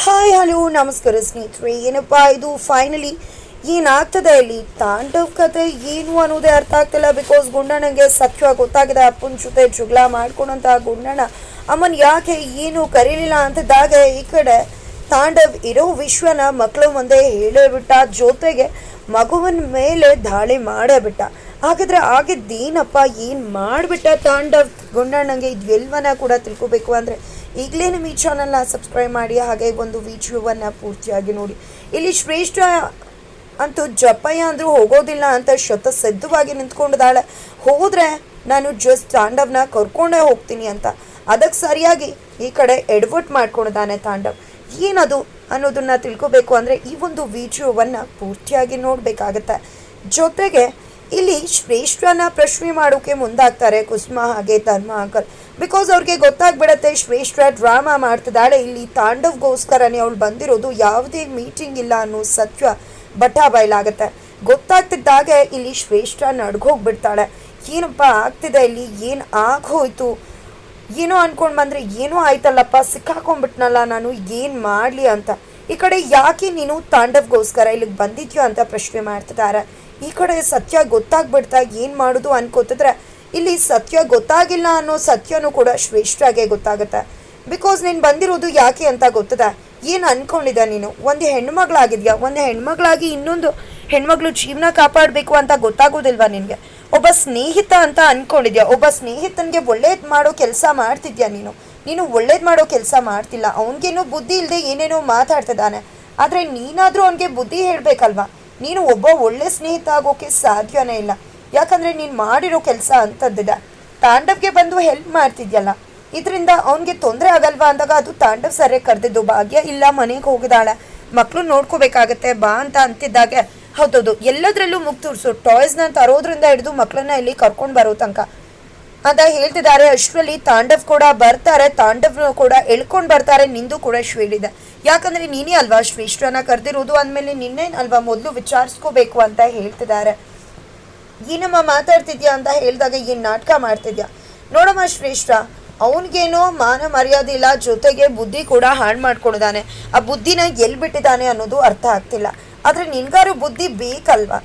Hi hello ನಮಸ್ಕಾರ ಸ್ನೇಹಿತರೆ. ಏನಪ್ಪ ಇದು ಫೈನಲಿ ಏನಾಗ್ತದೆ ಇಲ್ಲಿ ತಾಂಡವ್ ಕತೆ ಏನು ಅನ್ನೋದೇ ಅರ್ಥ ಆಗ್ತಿಲ್ಲ. ಬಿಕಾಸ್ ಗುಂಡಣ್ಣಗೆ ಸತ್ಯ ಗೊತ್ತಾಗಿದೆ. ಅಪ್ಪನ ಜೊತೆ ಜಗಳ ಮಾಡ್ಕೊಂಡಂತ ಗುಂಡಣ್ಣ ಅಮ್ಮನ್ ಯಾಕೆ ಏನು ಕರೀಲಿಲ್ಲ ಅಂತಿದ್ದಾಗ ಈ ಕಡೆ ತಾಂಡವ್ ಇರೋ ವಿಶ್ವನ ಮಕ್ಕಳ ಮುಂದೆ ಹೇಳೇ ಬಿಟ್ಟ, ಜೊತೆಗೆ ಮಗುವಿನ ಮೇಲೆ ದಾಳಿ ಮಾಡೇ ಬಿಟ್ಟ. ಹಾಗಾದ್ರೆ ಆಗಿದ್ದೇನಪ್ಪ, ಏನು ಮಾಡಿಬಿಟ್ಟ ತಾಂಡವ್ ಗುಂಡಣ್ಣಂಗೆ, ಇದು ಎಲ್ಲವನ್ನ ಕೂಡ ತಿಳ್ಕೊಬೇಕು ಅಂದರೆ ಈಗಲೇ ನಿಮ್ಮ ಈ ಚಾನಲ್ನ ಸಬ್ಸ್ಕ್ರೈಬ್ ಮಾಡಿ, ಹಾಗೆ ಒಂದು ವಿಡಿಯೋವನ್ನು ಪೂರ್ತಿಯಾಗಿ ನೋಡಿ. ಇಲ್ಲಿ ಶ್ರೇಷ್ಠ ಅಂತೂ ಜಪ್ಪಯ್ಯ ಅಂದರೂ ಹೋಗೋದಿಲ್ಲ ಅಂತ ಸಿದ್ಧವಾಗಿ ನಿಂತ್ಕೊಂಡಿದ್ದಾಳೆ. ಹೋದರೆ ನಾನು ಜಸ್ಟ್ ತಾಂಡವ್ನ ಕರ್ಕೊಂಡೇ ಹೋಗ್ತೀನಿ ಅಂತ. ಅದಕ್ಕೆ ಸರಿಯಾಗಿ ಈ ಕಡೆ ಎಡವಟ್ ಮಾಡ್ಕೊಂಡಿದ್ದಾನೆ ತಾಂಡವ್. ಏನದು ಅನ್ನೋದನ್ನ ತಿಳ್ಕೊಬೇಕು ಅಂದರೆ ಈ ಒಂದು ವಿಡಿಯೋವನ್ನು ಪೂರ್ತಿಯಾಗಿ ನೋಡಬೇಕಾಗತ್ತೆ. ಜೊತೆಗೆ ಇಲ್ಲಿ ಶ್ರೇಷ್ಠನ ಪ್ರಶ್ನೆ ಮಾಡೋಕೆ ಮುಂದಾಗ್ತಾರೆ ಕುಸುಮ ಹಾಗೆ ಧರ್ಮ ಅಂಕಲ್. ಬಿಕಾಸ್ ಅವ್ರಿಗೆ ಗೊತ್ತಾಗ್ಬಿಡತ್ತೆ ಶ್ರೇಷ್ಠ ಡ್ರಾಮಾ ಮಾಡ್ತಿದ್ದಾಳೆ, ಇಲ್ಲಿ ತಾಂಡವ್ಗೋಸ್ಕರನೇ ಅವಳು ಬಂದಿರೋದು, ಯಾವುದೇ ಮೀಟಿಂಗ್ ಇಲ್ಲ ಅನ್ನೋ ಸತ್ಯ ಬಟಾ ಬಯಲಾಗತ್ತೆ. ಗೊತ್ತಾಗ್ತಿದ್ದಾಗ ಇಲ್ಲಿ ಶ್ರೇಷ್ಠ ನಡ್ಗೋಗ್ಬಿಡ್ತಾಳೆ. ಏನಪ್ಪ ಆಗ್ತಿದೆ ಇಲ್ಲಿ, ಏನು ಆಗೋಯ್ತು, ಏನೋ ಅನ್ಕೊಂಡು ಬಂದರೆ ಏನೋ ಆಯ್ತಲ್ಲಪ್ಪ, ಸಿಕ್ಕಾಕೊಂಡ್ಬಿಟ್ನಲ್ಲ ನಾನು, ಏನು ಮಾಡಲಿ ಅಂತ. ಈ ಕಡೆ ಯಾಕೆ ನೀನು ತಾಂಡವ್ಗೋಸ್ಕರ ಇಲ್ಲಿಗೆ ಬಂದಿದ್ಯೋ ಅಂತ ಪ್ರಶ್ನೆ ಮಾಡ್ತಿದ್ದಾರೆ. ಈ ಕಡೆ ಸತ್ಯ ಗೊತ್ತಾಗ್ಬಿಡ್ತಾ ಏನು ಮಾಡೋದು ಅನ್ಕೋತಿದ್ರೆ ಇಲ್ಲಿ ಸತ್ಯ ಗೊತ್ತಾಗಿಲ್ಲ ಅನ್ನೋ ಸತ್ಯನೂ ಕೂಡ ಶ್ರೇಷ್ಠಾಗೆ ಗೊತ್ತಾಗುತ್ತೆ. ಬಿಕಾಸ್ ನೀನು ಬಂದಿರೋದು ಯಾಕೆ ಅಂತ ಗೊತ್ತದೆ. ಏನು ಅನ್ಕೊಂಡಿದ್ದ ನೀನು, ಒಂದು ಹೆಣ್ಮಗಳಾಗಿದ್ಯಾ, ಒಂದು ಹೆಣ್ಮಗಳಾಗಿ ಇನ್ನೊಂದು ಹೆಣ್ಮಗಳು ಜೀವನ ಕಾಪಾಡಬೇಕು ಅಂತ ಗೊತ್ತಾಗೋದಿಲ್ವಾ ನಿನಗೆ? ಒಬ್ಬ ಸ್ನೇಹಿತ ಅಂತ ಅನ್ಕೊಂಡಿದ್ಯಾ, ಒಬ್ಬ ಸ್ನೇಹಿತನಿಗೆ ಒಳ್ಳೇದು ಮಾಡೋ ಕೆಲಸ ಮಾಡ್ತಿದ್ಯಾ ನೀನು ಒಳ್ಳೇದು ಮಾಡೋ ಕೆಲಸ ಮಾಡ್ತಿಲ್ಲ. ಅವನಿಗೇನೋ ಬುದ್ಧಿ ಇಲ್ಲದೆ ಏನೇನೋ ಮಾತಾಡ್ತಿದ್ದಾನೆ. ಆದರೆ ನೀನಾದರೂ ಅವನಿಗೆ ಬುದ್ಧಿ ಹೇಳಬೇಕಲ್ವಾ. ನೀನು ಒಬ್ಬ ಒಳ್ಳೆ ಸ್ನೇಹಿತ ಆಗೋಕೆ ಸಾಧ್ಯನೇ ಇಲ್ಲ. ಯಾಕಂದರೆ ನೀನು ಮಾಡಿರೋ ಕೆಲಸ ಅಂಥದ್ದಿದೆ. ತಾಂಡವ್ಗೆ ಬಂದು ಹೆಲ್ಪ್ ಮಾಡ್ತಿದ್ಯಲ್ಲ, ಇದರಿಂದ ಅವನಿಗೆ ತೊಂದರೆ ಆಗಲ್ವಾ ಅಂದಾಗ ಅದು ತಾಂಡವ್ ಸರಿಯಾಗಿ ಕರೆದಿದ್ದು. ಭಾಗ್ಯ ಇಲ್ಲ, ಮನೆಗೆ ಹೋಗಿದ್ದಾಳೆ, ಮಕ್ಕಳು ನೋಡ್ಕೋಬೇಕಾಗತ್ತೆ ಬಾ ಅಂತ ಅಂತಿದ್ದಾಗೆ ಹೌದೌದು ಎಲ್ಲದರಲ್ಲೂ ಮುಗ್ ತೋರಿಸು, ಟಾಯ್ಸ್ನ ತರೋದ್ರಿಂದ ಹಿಡಿದು ಮಕ್ಕಳನ್ನ ಇಲ್ಲಿ ಕರ್ಕೊಂಡು ಬರೋ ತನಕ ಅಂತ ಹೇಳ್ತಿದ್ದಾರೆ. ಅಷ್ಟರಲ್ಲಿ ತಾಂಡವ್ ಕೂಡ ಬರ್ತಾರೆ, ತಾಂಡವ್ ಕೂಡ ಎಳ್ಕೊಂಡು ಬರ್ತಾರೆ. ನಿಂದು ಕೂಡ ಶ್ವೇಡಿದೆ, ಯಾಕಂದರೆ ನೀನೇ ಅಲ್ವಾ ಶ್ರೇಷ್ಠನ ಕರೆದಿರೋದು, ಅಂದಮೇಲೆ ನಿನ್ನೇನು ಅಲ್ವಾ ಮೊದಲು ವಿಚಾರಿಸ್ಕೋಬೇಕು ಅಂತ ಹೇಳ್ತಿದ್ದಾರೆ. ಏನಮ್ಮ ಮಾತಾಡ್ತಿದ್ಯಾ ಅಂತ ಹೇಳಿದಾಗ ಏನು ನಾಟಕ ಮಾಡ್ತಿದ್ಯಾ ನೋಡಮ್ಮ ಶ್ರೇಷ್ಠ, ಅವನಿಗೇನೋ ಮಾನ ಮರ್ಯಾದೆ ಇಲ್ಲ, ಜೊತೆಗೆ ಬುದ್ಧಿ ಕೂಡ ಹಾಳು ಮಾಡ್ಕೊಂಡಿದ್ದಾನೆ. ಆ ಬುದ್ಧಿನ ಎಲ್ಲಿ ಬಿಟ್ಟಿದ್ದಾನೆ ಅನ್ನೋದು ಅರ್ಥ ಆಗ್ತಿಲ್ಲ. ಆದರೆ ನಿನ್ಗಾರು ಬುದ್ಧಿ ಬೇಕಲ್ವಾ.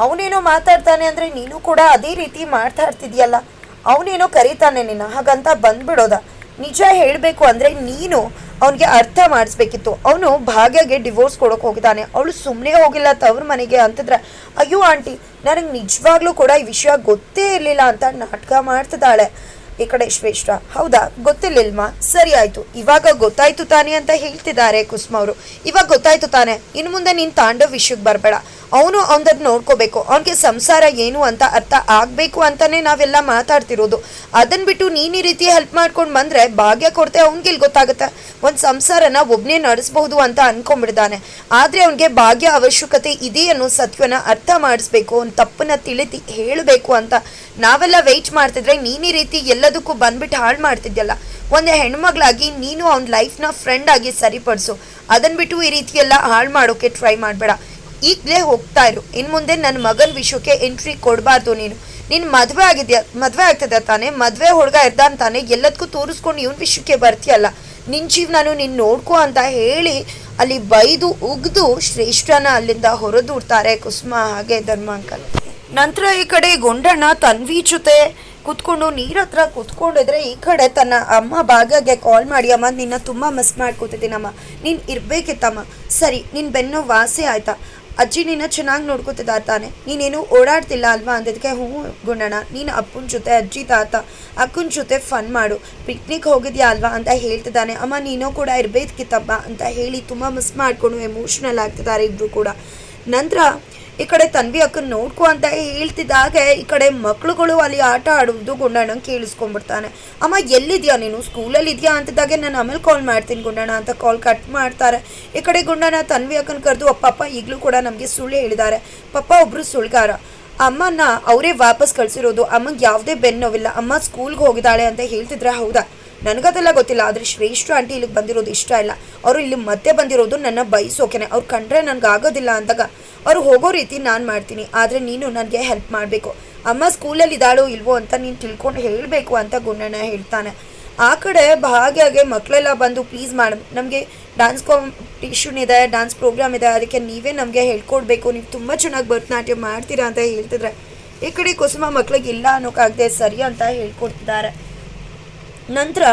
ಅವನೇನೋ ಮಾತಾಡ್ತಾನೆ ಅಂದರೆ ನೀನು ಕೂಡ ಅದೇ ರೀತಿ ಮಾತಾಡ್ತಿದ್ಯಲ್ಲ. ಅವನೇನೋ ಕರೀತಾನೆ ನಿನ್ನ, ಹಾಗಂತ ಬಂದ್ಬಿಡೋದ. ನಿಜ ಹೇಳಬೇಕು ಅಂದರೆ ನೀನು ಅವನಿಗೆ ಅರ್ಥ ಮಾಡಿಸ್ಬೇಕಿತ್ತು. ಅವನು ಭಾಗ್ಯಗೆ ಡಿವೋರ್ಸ್ ಕೊಡೋಕೆ ಹೋಗಿದ್ದಾನೆ, ಅವಳು ಸುಮ್ಮನೆ ಹೋಗಿಲ್ಲ ತವ್ರ ಮನೆಗೆ ಅಂತಿದ್ರೆ ಅಯ್ಯೋ ಆಂಟಿ ನನಗೆ ನಿಜವಾಗ್ಲೂ ಕೂಡ ಈ ವಿಷಯ ಗೊತ್ತೇ ಇರಲಿಲ್ಲ ಅಂತ ನಾಟಕ ಮಾಡ್ತಿದ್ದಾಳೆ. ಈ ಕಡೆ ಶ್ರೇಷ್ಠ ಹೌದಾ ಗೊತ್ತಿರ್ಲಿಲ್ವಾ, ಸರಿ ಆಯಿತು, ಇವಾಗ ಗೊತ್ತಾಯ್ತು ತಾನೆ ಅಂತ ಹೇಳ್ತಿದ್ದಾರೆ ಕುಸುಮ ಅವರು. ಇವಾಗ ಗೊತ್ತಾಯ್ತು ತಾನೆ, ಇನ್ನು ಮುಂದೆ ನೀನು ತಾಂಡವ್ ವಿಷಯಕ್ಕೆ ಬರಬೇಡ. ಅವನು ಅವನದನ್ನು ನೋಡ್ಕೋಬೇಕು, ಅವನಿಗೆ ಸಂಸಾರ ಏನು ಅಂತ ಅರ್ಥ ಆಗಬೇಕು ಅಂತಲೇ ನಾವೆಲ್ಲ ಮಾತಾಡ್ತಿರೋದು. ಅದನ್ನು ಬಿಟ್ಟು ನೀನು ಈ ರೀತಿ ಹೆಲ್ಪ್ ಮಾಡ್ಕೊಂಡು ಬಂದರೆ ಭಾಗ್ಯ ಕೊಡ್ತೆ ಅವ್ನಿಗೆ ಗೊತ್ತಾಗುತ್ತೆ. ಒಂದು ಸಂಸಾರನ ಒಬ್ಬನೇ ನಡೆಸ್ಬಹುದು ಅಂತ ಅಂದ್ಕೊಂಡ್ಬಿಡ್ತಾನೆ. ಆದರೆ ಅವನಿಗೆ ಭಾಗ್ಯ ಅವಶ್ಯಕತೆ ಇದೆ ಅನ್ನೋ ಸತ್ವನ ಅರ್ಥ ಮಾಡಿಸ್ಬೇಕು, ಅವ್ನ ತಪ್ಪನ್ನ ತಿಳಿತಿ ಹೇಳಬೇಕು ಅಂತ ನಾವೆಲ್ಲ ವೆಯ್ಟ್ ಮಾಡ್ತಿದ್ರೆ ನೀನು ಈ ರೀತಿ ಎಲ್ಲದಕ್ಕೂ ಬಂದ್ಬಿಟ್ಟು ಹಾಳು ಮಾಡ್ತಿದ್ಯಲ್ಲ. ಒಂದು ಹೆಣ್ಮಗಳಾಗಿ ನೀನು ಅವ್ನ ಲೈಫ್ನ ಫ್ರೆಂಡ್ ಆಗಿ ಸರಿಪಡಿಸು, ಅದನ್ನು ಬಿಟ್ಟು ಈ ರೀತಿ ಎಲ್ಲ ಹಾಳು ಮಾಡೋಕ್ಕೆ ಟ್ರೈ ಮಾಡಬೇಡ. ಈಗಲೇ ಹೋಗ್ತಾ ಇರು, ಇನ್ನು ಮುಂದೆ ನನ್ನ ಮಗನ ವಿಷಯಕ್ಕೆ ಎಂಟ್ರಿ ಕೊಡಬಾರ್ದು. ನೀನು ಮದುವೆ ಮದುವೆ ಆಗ್ತದೆ ತಾನೆ, ಮದುವೆ ಹುಡುಗ ಇರ್ದಾನ್ ತಾನೆ, ಎಲ್ಲದಕ್ಕೂ ತೋರಿಸ್ಕೊಂಡು ಇವನ ವಿಷಯಕ್ಕೆ ಬರ್ತೀಯಲ್ಲ, ನಿನ್ನ ಜೀವನಾನು ನೀನು ನೋಡ್ಕೊ ಅಂತ ಹೇಳಿ ಅಲ್ಲಿ ಬೈದು ಉಗ್ದು ಶ್ರೇಷ್ಠನ ಅಲ್ಲಿಂದ ಹೊರದೂಡ್ತಾರೆ ಕುಸುಮ ಹಾಗೆ ಧರ್ಮ ಅಂಕಲ್. ನಂತರ ಈ ಕಡೆ ಗುಂಡಣ್ಣ ತನ್ವಿ ಜೊತೆ ಕೂತ್ಕೊಂಡು ನೀರ ಹತ್ರ ಕೂತ್ಕೊಂಡಿದ್ರೆ ಈ ಕಡೆ ತನ್ನ ಅಮ್ಮ ಭಾಗ್ಯಗೆ ಕಾಲ್ ಮಾಡಿ, ಅಮ್ಮ ನಿನ್ನ ತುಂಬ ಮಿಸ್ ಮಾಡ್ಕೋತಿದ್ದೀನಮ್ಮ, ನೀನು ಇರಬೇಕಿತ್ತಮ್ಮ, ಸರಿ ನಿನ್ನ ಬೆನ್ನು ವಾಸಿ ಆಯ್ತಾ, ಅಜ್ಜಿ ನಿನ್ನ ಚೆನ್ನಾಗಿ ನೋಡ್ಕೋತಿದ್ದ ತಾನೆ, ನೀನೇನು ಓಡಾಡ್ತಿಲ್ಲ ಅಲ್ವಾ ಅಂದಿದ್ದಕ್ಕೆ ಹ್ಞೂ ಗುಂಡಣ್ಣ, ನೀನು ಅಪ್ಪನ ಜೊತೆ ಅಜ್ಜಿ ತಾತ ಅಕ್ಕನ ಜೊತೆ ಫನ್ ಮಾಡು, ಪಿಕ್ನಿಕ್ ಹೋಗಿದ್ಯಾ ಅಲ್ವಾ ಅಂತ ಹೇಳ್ತಿದ್ದಾನೆ. ಅಮ್ಮ ನೀನು ಕೂಡ ಇರಬೇಕಿತ್ತಪ್ಪ ಅಂತ ಹೇಳಿ ತುಂಬ ಮಿಸ್ ಮಾಡಿಕೊಂಡು ಎಮೋಷ್ನಲ್ ಆಗ್ತಿದ್ದಾರೆ ಇಬ್ಬರು ಕೂಡ. ನಂತರ ಈ ಕಡೆ ತನ್ವಿ ಅಕ್ಕನ ನೋಡ್ಕೊ ಅಂತ ಹೇಳ್ತಿದ್ದಾಗ ಈ ಕಡೆ ಮಕ್ಳುಗಳು ಅಲ್ಲಿ ಆಟ ಆಡುವುದು ಗುಂಡಣ್ಣ ಕೇಳಿಸ್ಕೊಂಡ್ಬಿಡ್ತಾನೆ. ಅಮ್ಮ ಎಲ್ಲಿದ್ಯಾ ನೀನು, ಸ್ಕೂಲಲ್ಲಿ ಇದೆಯಾ ಅಂತಿದ್ದಾಗೆ ನಾನು ಆಮೇಲೆ ಕಾಲ್ ಮಾಡ್ತೀನಿ ಗುಂಡಣ್ಣ ಅಂತ ಕಾಲ್ ಕಟ್ ಮಾಡ್ತಾರೆ. ಈ ಕಡೆ ಗುಂಡಣ್ಣ ತನ್ವಿ ಅಕ್ಕನ ಕರೆದು ಅಪ್ಪಪ್ಪ ಈಗಲೂ ಕೂಡ ನಮಗೆ ಸುಳ್ಳು ಹೇಳಿದ್ದಾರೆ, ಪಪ್ಪ ಒಬ್ಬರು ಸುಳ್ಗಾರ, ಅಮ್ಮನ ಅವರೇ ವಾಪಸ್ ಕಳಿಸಿರೋದು, ಅಮ್ಮಂಗೆ ಯಾವುದೇ ಬೆನ್ನೋವಿಲ್ಲ, ಅಮ್ಮ ಸ್ಕೂಲ್ಗೆ ಹೋಗಿದ್ದಾಳೆ ಅಂತ ಹೇಳ್ತಿದ್ರೆ ಹೌದಾ, ನನಗದೆಲ್ಲ ಗೊತ್ತಿಲ್ಲ. ಆದರೆ ಶ್ರೇಷ್ಠ ಆಂಟಿ ಇಲ್ಲಿಗೆ ಬಂದಿರೋದು ಇಷ್ಟ ಇಲ್ಲ, ಅವರು ಇಲ್ಲಿ ಮತ್ತೆ ಬಂದಿರೋದು ನನ್ನ ಬಯಸೋಕೆನೆ, ಅವ್ರು ಕಂಡ್ರೆ ನನಗೆ ಆಗೋದಿಲ್ಲ ಅಂದಾಗ ಅವ್ರು ಹೋಗೋ ರೀತಿ ನಾನು ಮಾಡ್ತೀನಿ, ಆದರೆ ನೀನು ನನಗೆ ಹೆಲ್ಪ್ ಮಾಡಬೇಕು, ಅಮ್ಮ ಸ್ಕೂಲಲ್ಲಿ ಇದ್ದಾಳೋ ಇಲ್ವೋ ಅಂತ ನೀನು ತಿಳ್ಕೊಂಡು ಹೇಳಬೇಕು ಅಂತ ಗುಂಡಣ್ಣ ಹೇಳ್ತಾನೆ. ಆ ಕಡೆ ಭಾಗ್ಯಗೆ ಮಕ್ಕಳೆಲ್ಲ ಬಂದು ಪ್ಲೀಸ್ ಮೇಡಮ್ ನಮಗೆ ಡ್ಯಾನ್ಸ್ ಕಾಂಪಿಟೇಷನ್ ಇದೆ, ಡ್ಯಾನ್ಸ್ ಪ್ರೋಗ್ರಾಮ್ ಇದೆ, ಅದಕ್ಕೆ ನೀವೇ ನಮಗೆ ಹೇಳ್ಕೊಡ್ಬೇಕು, ನೀವು ತುಂಬ ಚೆನ್ನಾಗಿ ಭರತನಾಟ್ಯ ಮಾಡ್ತೀರಾ ಅಂತ ಹೇಳ್ತಿದ್ರೆ ಈ ಕಡೆ ಕುಸುಮ ಮಕ್ಳಿಗೆ ಇಲ್ಲ ಅನ್ನೋಕ್ಕಾಗದೆ ಸರಿ ಅಂತ ಹೇಳ್ಕೊಡ್ತಿದ್ದಾರೆ. ನಂತರ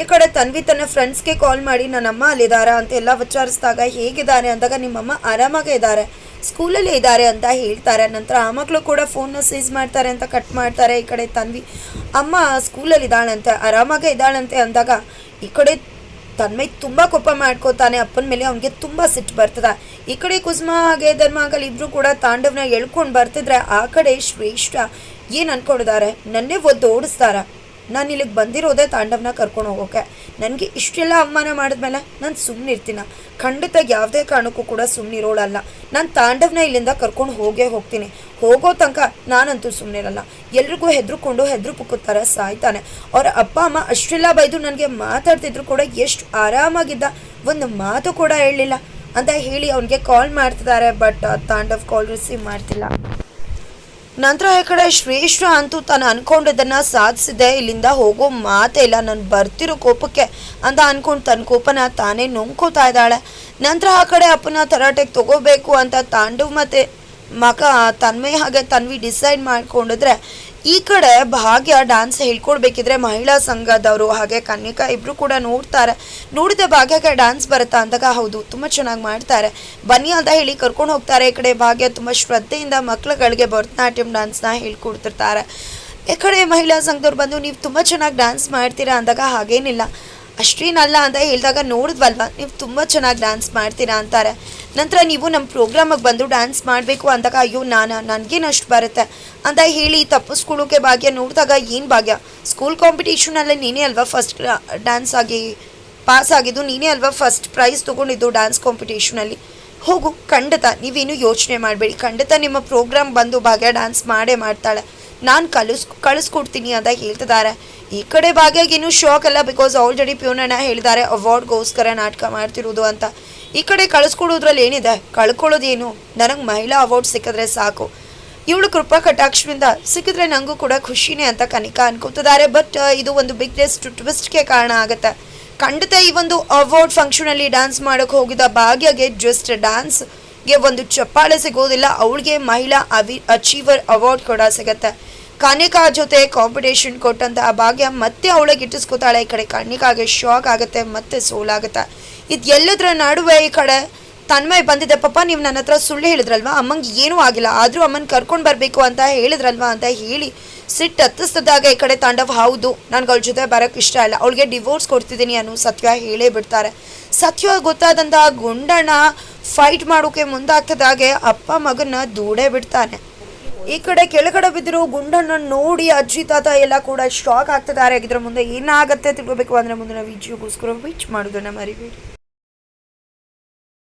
ಈ ಕಡೆ ತನ್ವಿ ತನ್ನ ಫ್ರೆಂಡ್ಸ್ಗೆ ಕಾಲ್ ಮಾಡಿ ನನ್ನಮ್ಮ ಅಲ್ಲಿದ್ದಾರಾ ಅಂತ ಎಲ್ಲ ವಿಚಾರಿಸಿದಾಗ ಹೇಗಿದ್ದಾರೆ ಅಂದಾಗ ನಿಮ್ಮಮ್ಮ ಆರಾಮಾಗೇ ಇದ್ದಾರೆ, ಸ್ಕೂಲಲ್ಲೇ ಇದ್ದಾರೆ ಅಂತ ಹೇಳ್ತಾರೆ. ನಂತರ ಆ ಮಕ್ಕಳು ಕೂಡ ಫೋನ್ನ ಸೀಸ್ ಮಾಡ್ತಾರೆ ಅಂತ ಕಟ್ ಮಾಡ್ತಾರೆ. ಈ ಕಡೆ ತನ್ವಿ ಅಮ್ಮ ಸ್ಕೂಲಲ್ಲಿ ಇದ್ದಾಳಂತೆ, ಆರಾಮಾಗೇ ಇದ್ದಾಳಂತೆ ಅಂದಾಗ ಈ ಕಡೆ ತನ್ಮಯ್ ತುಂಬ ಕೋಪ ಮಾಡ್ಕೋತಾನೆ ಅಪ್ಪನ ಮೇಲೆ, ಅವನಿಗೆ ತುಂಬ ಸಿಟ್ಟು ಬರ್ತದೆ. ಈ ಕಡೆ ಕುಸುಮ ಹಾಗೆ ಧರ್ಮಾಂಗಲ್ ಇಬ್ಬರು ಕೂಡ ತಾಂಡವನ ಎಳ್ಕೊಂಡು ಬರ್ತಿದ್ರೆ ಆ ಕಡೆ ಶ್ರೇಷ್ಠ ಏನು ಅನ್ಕೊಂಡಿದ್ದಾರೆ, ನನ್ನೇ ಒದ್ದು ಓಡಿಸ್ತಾರ, ನಾನು ಇಲ್ಲಿಗೆ ಬಂದಿರೋದೇ ತಾಂಡವನ ಕರ್ಕೊಂಡು ಹೋಗೋಕೆ, ನನಗೆ ಇಷ್ಟೆಲ್ಲ ಅವಮಾನ ಮಾಡಿದ್ಮೇಲೆ ನಾನು ಸುಮ್ಮನೆ ಇರ್ತೀನ, ಖಂಡಿತ ಯಾವುದೇ ಕಾರಣಕ್ಕೂ ಕೂಡ ಸುಮ್ಮನಿರೋಳಲ್ಲ, ನಾನು ತಾಂಡವನ ಇಲ್ಲಿಂದ ಕರ್ಕೊಂಡು ಹೋಗ್ತೀನಿ, ಹೋಗೋ ತನಕ ನಾನಂತೂ ಸುಮ್ಮನಿರಲ್ಲ, ಎಲ್ರಿಗೂ ಹೆದ್ರು ಪುಕ್ಕುತ್ತಾರೆ ಸಾಯ್ತಾನೆ. ಅವರ ಅಪ್ಪ ಅಮ್ಮ ಅಷ್ಟೆಲ್ಲ ಬೈದು ನನಗೆ ಮಾತಾಡ್ತಿದ್ರು ಕೂಡ ಎಷ್ಟು ಆರಾಮಾಗಿದ್ದ, ಒಂದು ಮಾತು ಕೂಡ ಹೇಳಲಿಲ್ಲ ಅಂತ ಹೇಳಿ ಅವನಿಗೆ ಕಾಲ್ ಮಾಡ್ತಿದ್ದಾರೆ. ಬಟ್ ತಾಂಡವ್ ಕಾಲ್ ರಿಸೀವ್ ಮಾಡ್ತಿಲ್ಲ. ನಂತರ ಈ ಕಡೆ ಶ್ರೇಷ್ಠ ಅಂತೂ ತಾನು ಅನ್ಕೊಂಡಿದ್ದನ್ನು ಸಾಧಿಸಿದೆ, ಇಲ್ಲಿಂದ ಹೋಗೋ ಮಾತೇ ಇಲ್ಲ, ನಾನು ಬರ್ತಿರೋ ಕೋಪಕ್ಕೆ ಅಂತ ಅನ್ಕೊಂಡು ತನ್ನ ಕೋಪನ ತಾನೇ ನುಂಗ್ಕೋತಾ ಇದ್ದಾಳೆ. ನಂತರ ಆ ಕಡೆ ಅಪ್ಪನ ತರಾಟೆಗೆ ತಗೋಬೇಕು ಅಂತ ತಾಂಡವ್ ಮತ್ತು ಮಗ ತನ್ಮಯ್ ಹಾಗೆ ತನ್ವಿ ಡಿಸೈಡ್ ಮಾಡ್ಕೊಂಡಿದ್ರೆ ಈ ಕಡೆ ಭಾಗ್ಯ ಡ್ಯಾನ್ಸ್ ಹೇಳ್ಕೊಡ್ಬೇಕಿದ್ರೆ ಮಹಿಳಾ ಸಂಘದವರು ಹಾಗೆ ಕನ್ಯಕಾ ಇಬ್ಬರು ಕೂಡ ನೋಡಿದೆ ಭಾಗ್ಯಕ್ಕೆ ಡ್ಯಾನ್ಸ್ ಬರುತ್ತಾ ಅಂದಾಗ ಹೌದು ತುಂಬ ಚೆನ್ನಾಗಿ ಮಾಡ್ತಾರೆ ಬನ್ನಿ ಅಂತ ಹೇಳಿ ಕರ್ಕೊಂಡು ಹೋಗ್ತಾರೆ. ಈ ಕಡೆ ಭಾಗ್ಯ ತುಂಬ ಶ್ರದ್ಧೆಯಿಂದ ಮಕ್ಕಳುಗಳಿಗೆ ಭರತನಾಟ್ಯಂ ಡ್ಯಾನ್ಸ್ನ ಹೇಳ್ಕೊಡ್ತಿರ್ತಾರೆ. ಈ ಕಡೆ ಮಹಿಳಾ ಸಂಘದವ್ರು ಬಂದು ನೀವು ತುಂಬ ಚೆನ್ನಾಗಿ ಡ್ಯಾನ್ಸ್ ಮಾಡ್ತೀರಾ ಅಂದಾಗ ಹಾಗೇನಿಲ್ಲ ಅಷ್ಟೇನಲ್ಲ ಅಂತ ಹೇಳಿದಾಗ ನೋಡಿದ್ವಲ್ವ ನೀವು ತುಂಬ ಚೆನ್ನಾಗಿ ಡ್ಯಾನ್ಸ್ ಮಾಡ್ತೀರಾ ಅಂತಾರೆ. ನಂತರ ನೀವು ನಮ್ಮ ಪ್ರೋಗ್ರಾಮಿಗೆ ಬಂದು ಡ್ಯಾನ್ಸ್ ಮಾಡಬೇಕು ಅಂದಾಗ ಅಯ್ಯೋ ನನಗೇನು ಅಷ್ಟು ಬರುತ್ತೆ ಅಂತ ಹೇಳಿ ತಪ್ಪಿಸ್ಕೊಳ್ಳೋಕೆ ಭಾಗ್ಯ ನೋಡಿದಾಗ ಏನು ಭಾಗ್ಯ ಸ್ಕೂಲ್ ಕಾಂಪಿಟೇಷನಲ್ಲಿ ನೀನೇ ಅಲ್ವಾ ಫಸ್ಟ್ ಡ್ಯಾನ್ಸ್ ಆಗಿ ಪಾಸ್ ಆಗಿದ್ದು, ನೀನೇ ಅಲ್ವಾ ಫಸ್ಟ್ ಪ್ರೈಸ್ ತೊಗೊಂಡಿದ್ದು ಡ್ಯಾನ್ಸ್ ಕಾಂಪಿಟೇಷನಲ್ಲಿ, ಹೋಗು ಖಂಡಿತ ನೀವೇನು ಯೋಚನೆ ಮಾಡಬೇಡಿ, ಖಂಡಿತ ನಿಮ್ಮ ಪ್ರೋಗ್ರಾಮ್ ಬಂದು ಭಾಗ್ಯ ಡ್ಯಾನ್ಸ್ ಮಾಡೇ ಮಾಡ್ತಾಳೆ, ನಾನು ಕಳಿಸ್ಕೊಡ್ತೀನಿ ಅಂತ ಹೇಳ್ತಿದ್ದಾರೆ. ಈ ಕಡೆ ಭಾಗ್ಯಗೇನು ಶಾಕ್ ಅಲ್ಲ, ಬಿಕಾಸ್ ಆಲ್ರೆಡಿ ಪ್ಯೂನಣ್ಣ ಹೇಳಿದ್ದಾರೆ ಅವಾರ್ಡ್ಗೋಸ್ಕರ ನಾಟಕ ಮಾಡ್ತಿರೋದು ಅಂತ. ಈ ಕಡೆ ಕಳಿಸ್ಕೊಡೋದ್ರಲ್ಲಿ ಏನಿದೆ, ಕಳ್ಕೊಳ್ಳೋದೇನು, ನನಗೆ ಮಹಿಳಾ ಅವಾರ್ಡ್ ಸಿಕ್ಕಿದ್ರೆ ಸಾಕು, ಇವಳು ಕೃಪಾ ಕಟಾಕ್ಷದಿಂದ ಸಿಕ್ಕಿದ್ರೆ ನನಗೂ ಕೂಡ ಖುಷಿನೇ ಅಂತ ಕನಿಕಾ ಅನ್ಕೋತಿದ್ದಾರೆ. ಬಟ್ ಇದು ಒಂದು ಬಿಗ್ಗೆಸ್ಟ್ ಟ್ವಿಸ್ಟ್ಗೆ ಕಾರಣ ಆಗುತ್ತೆ. ಖಂಡಿತ ಈ ಒಂದು ಅವಾರ್ಡ್ ಫಂಕ್ಷನಲ್ಲಿ ಡ್ಯಾನ್ಸ್ ಮಾಡೋಕ್ಕೆ ಹೋಗಿದ್ದ ಭಾಗ್ಯಗೆ ಜಸ್ಟ್ ಡ್ಯಾನ್ಸ್ಗೆ ಒಂದು ಚಪ್ಪಾಳೆ ಸಿಗೋದಿಲ್ಲ, ಅವಳಿಗೆ ಮಹಿಳಾ ಅಚೀವರ್ ಅವಾರ್ಡ್ ಕೂಡ ಸಿಗುತ್ತೆ. ಕನಿಕಾ ಜೊತೆ ಕಾಂಪಿಟೇಷನ್ ಕೊಟ್ಟಂತ ಆ ಭಾಗ್ಯ ಮತ್ತೆ ಅವಳಿಗೆ ಇಟ್ಟಿಸ್ಕೋತಾಳೆ. ಈ ಕಡೆ ಕನಿಕಾಗೆ ಶಾಕ್ ಆಗುತ್ತೆ, ಮತ್ತೆ ಸೋಲಾಗುತ್ತೆ. ಇದೆಲ್ಲದರ ನಡುವೆ ಈ ಕಡೆ ತನ್ಮಯ್ ಬಂದಿದ್ದೆ, ಪಾಪ ನೀವು ನನ್ನ ಹತ್ರ ಸುಳ್ಳು ಹೇಳಿದ್ರಲ್ವಾ, ಅಮ್ಮಂಗೆ ಏನೂ ಆಗಿಲ್ಲ, ಆದರೂ ಅಮ್ಮನ ಕರ್ಕೊಂಡು ಬರಬೇಕು ಅಂತ ಹೇಳಿದ್ರಲ್ವಾ ಅಂತ ಹೇಳಿ ಸಿಟ್ಟು ಹತ್ತಿಸ್ತಿದ್ದಾಗ ಈ ಕಡೆ ತಾಂಡವ್ ಹೌದು ನನಗೆ ಅವಳ ಜೊತೆ ಬರೋಕ್ಕೆ ಇಷ್ಟ ಇಲ್ಲ, ಅವಳಿಗೆ ಡಿವೋರ್ಸ್ ಕೊಡ್ತಿದ್ದೀನಿ ಅನ್ನೋ ಸತ್ಯ ಹೇಳೇ ಬಿಡ್ತಾರೆ. ಸತ್ಯ ಗೊತ್ತಾದಂಥ ಗುಂಡಣ್ಣ ಫೈಟ್ ಮಾಡೋಕೆ ಮುಂದಾಗ್ತದಾಗೆ ಅಪ್ಪ ಮಗನ ದೂಡೇ ಬಿಡ್ತಾನೆ. ಈ ಕಡೆ ಕೆಳಗಡೆ ಬಿದ್ದಿರೋ ಗುಂಡನ್ನು ನೋಡಿ ಅಜ್ಜಿ ತಾತ ಎಲ್ಲ ಕೂಡ ಶಾಕ್ ಆಗ್ತಿದ್ದಾರೆ. ಇದರ ಮುಂದೆ ಏನಾಗುತ್ತೆ ತಿಳ್ಕೋಬೇಕು ಅಂದರೆ ಮುಂದಿನ ವಿಡಿಯೋಗೋಸ್ಕರ ವೇಟ್ ಮಾಡೋದನ್ನು ಮರಿಬೇಡಿ.